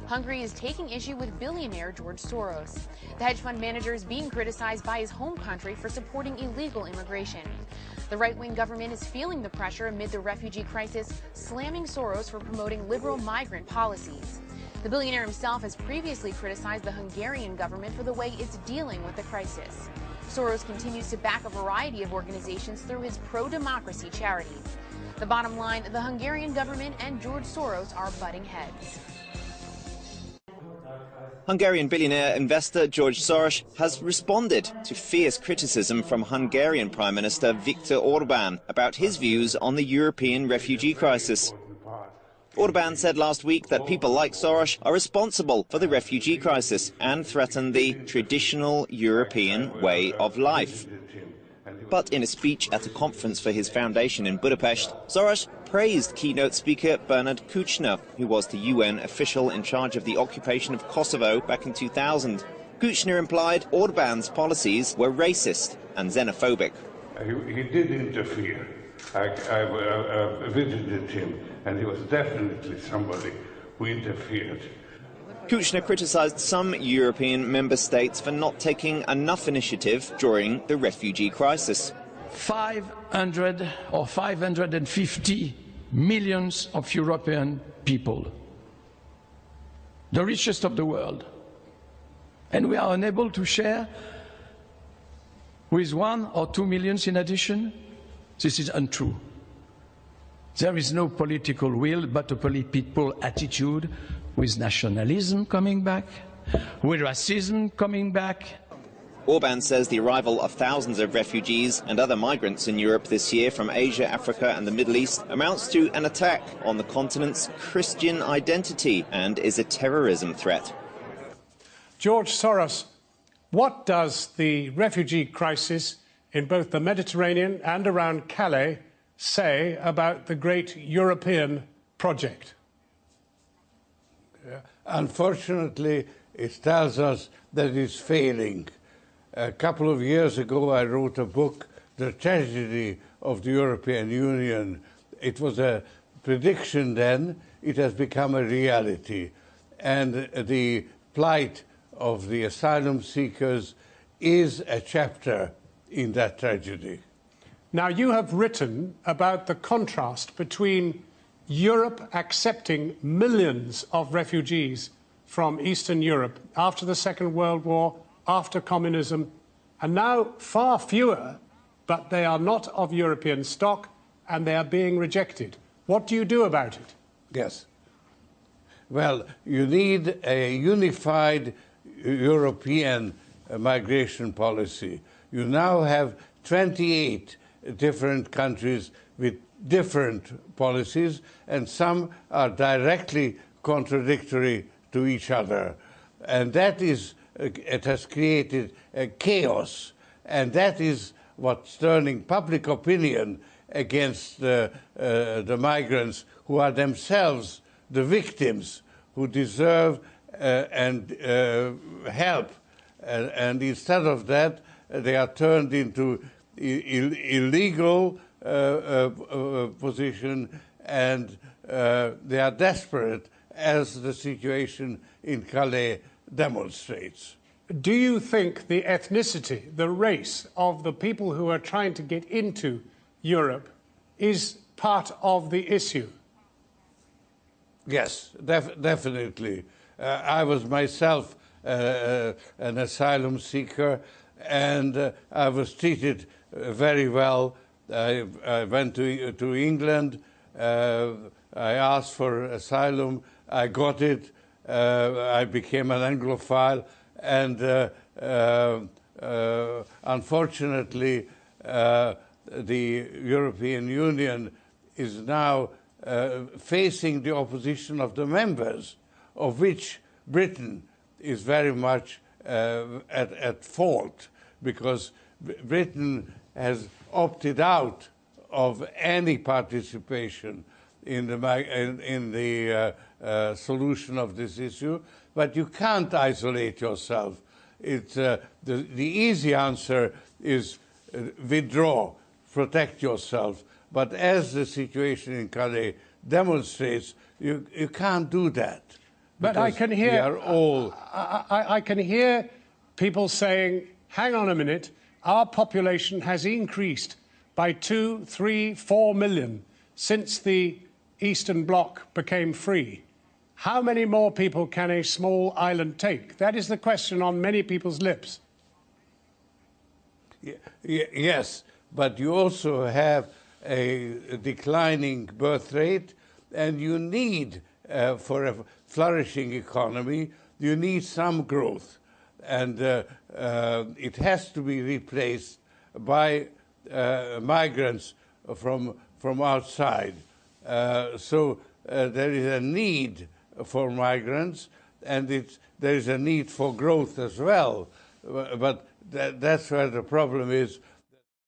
Hungary is taking issue with billionaire George Soros. The hedge fund manager is being criticized by his home country for supporting illegal immigration. The right-wing government is feeling the pressure amid the refugee crisis, slamming Soros for promoting liberal migrant policies. The billionaire himself has previously criticized the Hungarian government for the way it's dealing with the crisis. Soros continues to back a variety of organizations through his pro-democracy charities. The bottom line, the Hungarian government and George Soros are butting heads. Hungarian billionaire investor George Soros has responded to fierce criticism from Hungarian Prime Minister Viktor Orbán about his views on the European refugee crisis. Orbán said last week that people like Soros are responsible for the refugee crisis and threaten the traditional European way of life. But in a speech at a conference for his foundation in Budapest, Soros praised keynote speaker Bernard Kouchner, who was the UN official in charge of the occupation of Kosovo back in 2000. Kouchner implied Orbán's policies were racist and xenophobic. He did interfere. I visited him, and he was definitely somebody who interfered. Kouchner criticized some European member states for not taking enough initiative during the refugee crisis. 500 or 550 millions of European people, the richest of the world, and we are unable to share with 1 or 2 millions in addition? This is untrue. There is no political will but a political attitude, with nationalism coming back, with racism coming back. Orbán says the arrival of thousands of refugees and other migrants in Europe this year from Asia, Africa and the Middle East amounts to an attack on the continent's Christian identity and is a terrorism threat. George Soros, what does the refugee crisis in both the Mediterranean and around Calais say about the great European project? Unfortunately, it tells us that it's failing. A couple of years ago, I wrote a book, The Tragedy of the European Union. It was a prediction then. It has become a reality. And the plight of the asylum seekers is a chapter in that tragedy. Now, you have written about the contrast between Europe accepting millions of refugees from Eastern Europe after the Second World War, after communism, and now far fewer, but they are not of European stock and they are being rejected. What do you do about it? Yes. Well, you need a unified European migration policy. You now have 28 different countries with different policies, and some are directly contradictory to each other. And that is, it has created a chaos, and that is what's turning public opinion against the migrants who are themselves the victims, who deserve help. And instead of that, they are turned into illegal position, and they are desperate, as the situation in Calais demonstrates. Do you think the ethnicity, the race of the people who are trying to get into Europe is part of the issue? Yes, definitely. I was myself an asylum seeker, and I was treated very well. I went to England. I asked for asylum. I got it. I became an Anglophile, and unfortunately, the European Union is now facing the opposition of the members, of which Britain is very much at fault, because Britain has opted out of any participation in the solution of this issue. But you can't isolate yourself. The easy answer is withdraw, protect yourself. But as the situation in Calais demonstrates, you can't do that. But I can hear... We are all... I can hear people saying, hang on a minute, our population has increased by 2, 3, 4 million since the Eastern Bloc became free. How many more people can a small island take? That is the question on many people's lips. Yes, but you also have a declining birth rate, and you need, for a flourishing economy, you need some growth. And it has to be replaced by migrants from outside. So there is a need for migrants, and there is a need for growth as well. But that's where the problem is.